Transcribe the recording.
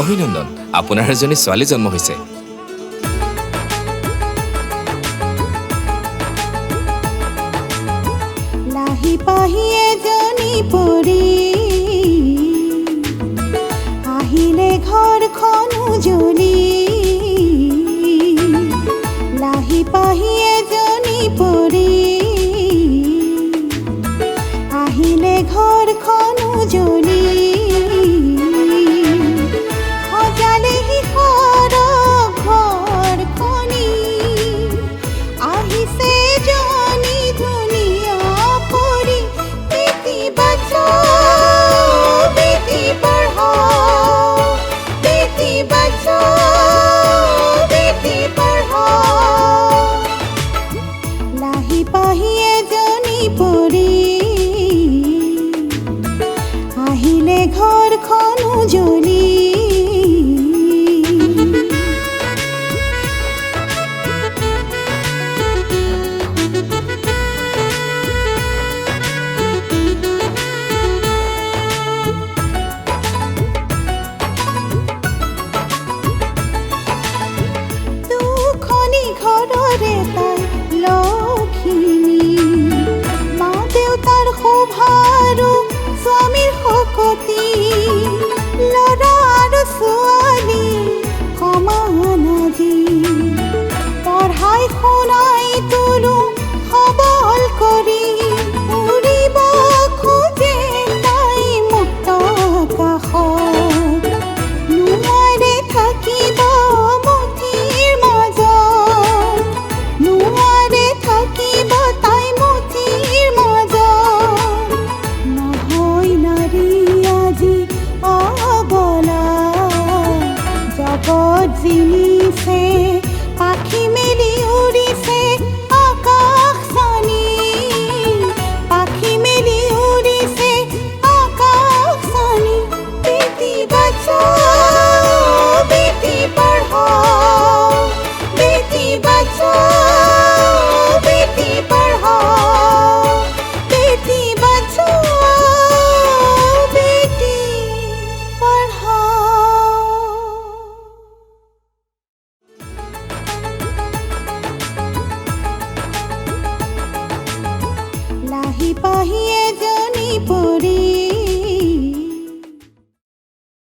অভিনন্দন, আপোনাৰ এজনী ছোৱালী জন্ম হৈছে। লাহি পাহি এজনী পৰি আহিলে ঘৰখন উজলি। লাহি পাহি এজনী পৰি আহিলে ঘৰখন উজলি। সজালেহি সৰগ ঘৰখনি, আহিছে এজনী ধুনীয়া পৰি। বেটি বচাও বেটি পঢ়াও, বেটি বচাও বেটি পঢ়াও। লাহি পাহি এজনী পৰি আহিলে ঘৰখন উজলি।